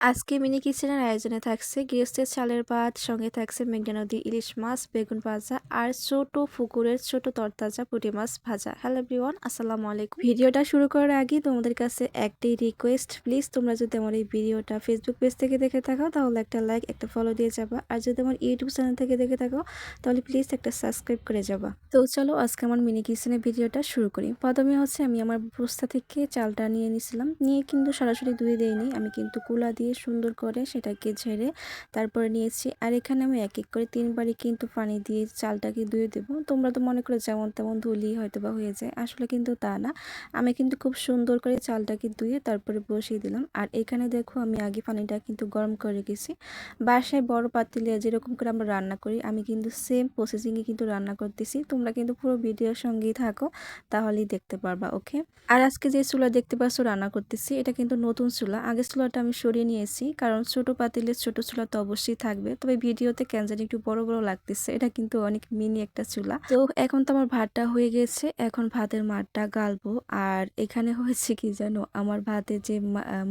আজকে মিনি কিচেনের আয়োজনে থাকছে গৃহস্থের চালের ভাত, সঙ্গে থাকছে মেঘনা নদীর ইলিশ মাছ, বেগুন ভাজা আর ছোট পুকুরের ছোট তরতাজা পুঁটি মাছ ভাজা। হ্যালো এভরিওয়ান, আসসালামু আলাইকুম। ভিডিওটা শুরু করার আগে তোমাদের কাছে একটাই রিকোয়েস্ট, প্লিজ তোমরা যদি আমার এই ভিডিওটা ফেসবুক পেজ থেকে দেখে থাকো তাহলে একটা লাইক, একটা ফলো দিয়ে যাবা। আর যদি আমার ইউটিউব চ্যানেল থেকে দেখে থাকো তাহলে প্লিজ একটা সাবস্ক্রাইব করে যাবা। তো চলো আজকে আমার মিনি কিচেনের ভিডিওটা শুরু করি। প্রথমে আমি আমার বস্তা থেকে চালটা নিয়ে নিয়েছিলাম, নিয়ে কিন্তু সরাসরি ধুয়ে দিইনি, আমি কিন্তু কুলা দিয়ে সুন্দর করে সেটাকে ঝেড়ে তারপরে নিয়েছি। আর এখানে আমি এক এক করে 3বারই কিন্তু পানি দিয়ে চালটাকে ধুয়ে দেবো। তোমরা তো মনে করো যেমন তেমন ধুলেই হয়তো বা হয়ে যায়, আসলে কিন্তু তা না। আমি কিন্তু খুব সুন্দর করে চালটাকে ধুয়ে তারপরে বসিয়ে দিলাম। আর এখানে দেখো আমি আগে পানিটা কিন্তু গরম করে রেখেছি। বাসায় বড় পাতিলে যেরকম করে আমরা রান্না করি আমি কিন্তু সেম প্রসেসিংয়ে কিন্তু রান্না করতেছি। তোমরা কিন্তু পুরো ভিডিওর সঙ্গেই থাকো, তাহলেই দেখতে পারবা। ওকে। আর আজকে যে চুলা দেখতে পাচ্ছ রান্না করতেছি, এটা কিন্তু নতুন চুলা। আগের চুলাটা আমি সরিয়ে নিয়েছি, কারণ ছোট পাতিলের ছোট চুলা তো অবশ্যই থাকবে। তবে ভিডিওতে কেন জানি একটু বড় বড় লাগতেছে, এটা কিন্তু অনেক মিনি একটা চুলা। তো এখন তো আমার ভাতটা হয়ে গেছে, এখন ভাতের মারটা গালবো। আর এখানে হয়েছে কি জানো, আমার ভাতে যে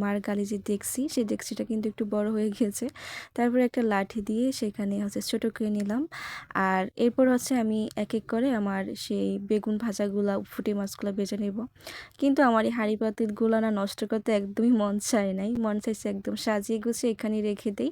মার গালি যে দেখছি, সেই ডেকচিটা কিন্তু একটু বড় হয়ে গেছে। তারপরে একটা লাঠি দিয়ে সেখানে ছোট করে নিলাম। আর এরপর আমি এক এক করে আমার সেই বেগুন ভাজাগুলা, ফুটি মাছগুলো ভেজে নেব। কিন্তু আমার এই হাঁড়ি পাতিলগুলো না নষ্ট করতে একদমই মন চায় নাই, মন চাইছে একদম সাজিয়ে গুছিয়ে এখানে রেখে দিই।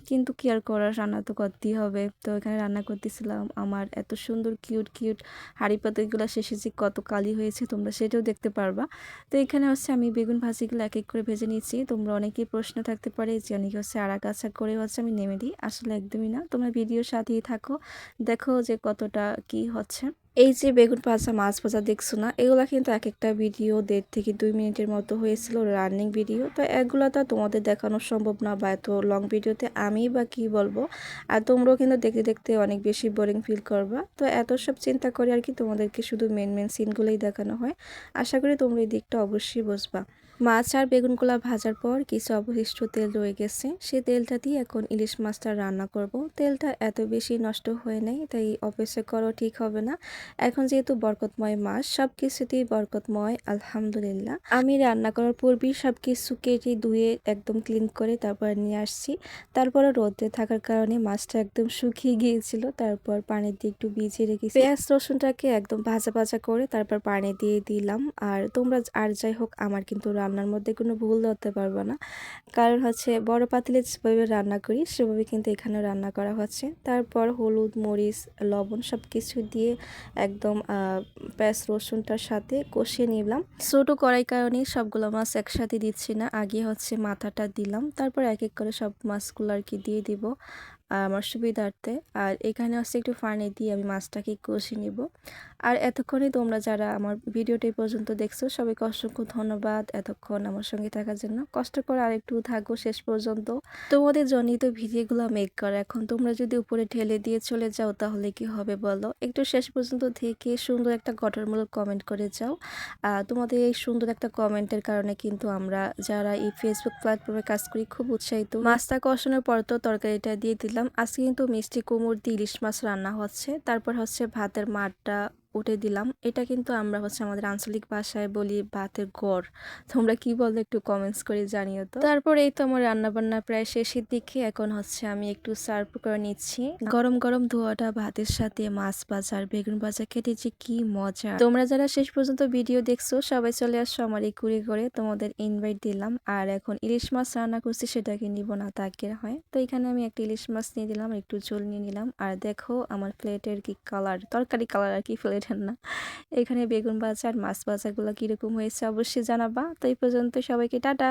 কিন্তু কি আর করার, রান্না তো করতেই হবে। তো এখানে রান্না করতেছিলাম, আমার এত সুন্দর কিউট কিউট হাঁড়ি পাতিলগুলো শেষে যে কত কালি হয়েছে তোমরা সেটাও দেখতে পারবা। তো এখানে আমি বেগুন ভাজিগুলো এক এক করে ভেজে নিয়েছি। তোমরা অনেকেই প্রশ্ন থাকতে পারে যে অনেকে আড়া কাছা করে আমি নেমে দিই, আসলে একদমই না। তোমরা ভিডিওর সাথেই থাকো, দেখো যে কতটা কি হচ্ছে। এই যে বেগুন ভাজা, মাছ ভাজা দেখছো না, এগুলা কিন্তু এক একটা ভিডিও 1.5 থেকে 2 মিনিটের মতো হয়েছিল, রানিং ভিডিও। তো এগুলো তো তোমাদের দেখানো সম্ভব না, বা এত লং ভিডিওতে আমি বা কি বলবো। আর তোমরাও কিন্তু দেখতে দেখতে অনেক বেশি বোরিং ফিল করবা। তো এত সব চিন্তা করে আর কি তোমাদেরকে শুধু মেন সিনগুলোই দেখানো হয়। আশা করি তোমরা এই দিকটা অবশ্যই বুঝবা। মাছ আর বেগুনগুলা ভাজার পর কিছু অবশিষ্ট তেল রয়ে গেছে, সেই তেলটা দিয়ে এখন ইলিশ মাছটা রান্না করব। তেলটা এত বেশি নষ্ট হয়ে নাই, তাই অপেক্ষা করো ঠিক হবে না। এখন যেহেতু বরকতময় মাস, সব কিছুতেই বরকতময়, আলহামদুলিল্লাহ। আমি রান্না করার পূর্বেই সব কিছু কেটে ধুয়ে একদম ক্লিন করে তারপর নিয়ে আসছি। তারপরে রোদে থাকার কারণে মাছটা একদম শুকিয়ে গিয়েছিল, তারপর পানি দিয়ে একটু ভিজিয়ে রেখেছি। পেঁয়াজ রসুনটাকে একদম ভাজা ভাজা করে তারপর পানি দিয়ে দিলাম। আর তোমরা আর যাই হোক, আমার কিন্তু রান্নার মধ্যে কোনো ভুল ধরতে পারবে না, কারণ বড় পাতিলে যেভাবে রান্না করি সেভাবে কিন্তু এখানে রান্না করা হচ্ছে। তারপর হলুদ, মরিচ, লবণ সব কিছু দিয়ে একদম পেঁয়াজ রসুনটার সাথে কষিয়ে নিলাম। ছোট কড়াই কারণে সবগুলো মাছ একসাথে দিচ্ছি না, আগে মাথাটা দিলাম, তারপর এক এক করে সব মাছগুলো আর কি দিয়ে দিব আমার সুবিধার্থে। আর এখানে একটু পানি দিয়ে আমি মাছটাকে কষিয়ে নিব। আর এতক্ষণে তোমরা যারা আমার ভিডিওটি পর্যন্ত দেখছো সবাইকে অসংখ্য ধন্যবাদ এতক্ষণ আমার সঙ্গে থাকার জন্য। কষ্ট করে আর একটু থাকো শেষ পর্যন্ত, তোমাদের জন্যই তো ভিডিওগুলো মেক করা। এখন তোমরা যদি উপরে ঠেলে দিয়ে চলে যাও তাহলে কি হবে বলো? একটু শেষ পর্যন্ত থেকে সুন্দর একটা গঠনমূলক কমেন্ট করে যাও। তোমাদের এই সুন্দর একটা কমেন্টের কারণে কিন্তু আমরা যারা এই ফেসবুক প্ল্যাটফর্মে কাজ করি খুব উৎসাহিত। মাছটা কষানোর পর তো তরকারিটা দিয়ে দিলাম। আজকে কিন্তু মিষ্টি কুমড় দিয়ে ইলিশ মাছ রান্না হচ্ছে। তারপর ভাতের মারটা উঠে দিলাম। এটা কিন্তু আমরা আমাদের আঞ্চলিক ভাষায় বলি ভাতের গড়। তোমরা কি বলো একটু কমেন্টস করে জানিও তো। তারপর এই তো আমার রান্না বান্না প্রায় শেষের দিকে, এখন আমি একটু সার্ভ করে নিচ্ছি। গরম গরম ধোয়াটা ভাতের সাথে মাছ ভাজা আর বেগুন ভাজা খেতে যে কি মজা। তোমরা যারা শেষ পর্যন্ত ভিডিও দেখছো সবাই চলে আসছো আমার এই কুড়ি করে, তোমাদের ইনভাইট দিলাম। আর এখন ইলিশ মাছ রান্না করছি, সেটাকে নিব না তাকে হয়। তো এখানে আমি একটা ইলিশ মাছ নিয়ে দিলাম, একটু ঝোল নিয়ে নিলাম। আর দেখো আমার প্লেটের কি কালার, তরকারি কালার আর কি, প্লেটের না। এখানে বেগুন ভাজা আর মাছ ভাজাগুলো কিরকম হয়েছে অবশ্যই জানাবা। তো এই পর্যন্ত সবাইকে টাটা।